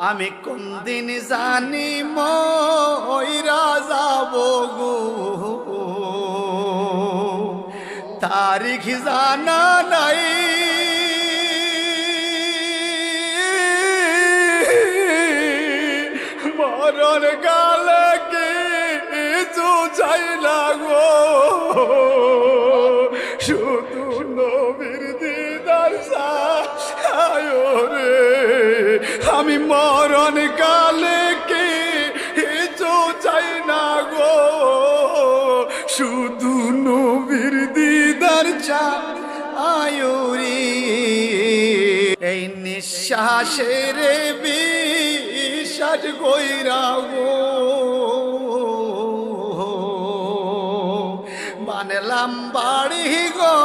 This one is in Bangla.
আমি কোন দিন জানি মইরা যাব গো, তারিখ জানা নাই। মরণ গালে কিছু চাই না গো, শুধু নবীর দিদার চাই রে। আমি মরণ কালে কিছু চাই না গো, শুধু নবীর দিদার চাই রে। এই নিঃশ্বাসের বিশ্বাস কইরা গো বানলাম বাড়ি গো।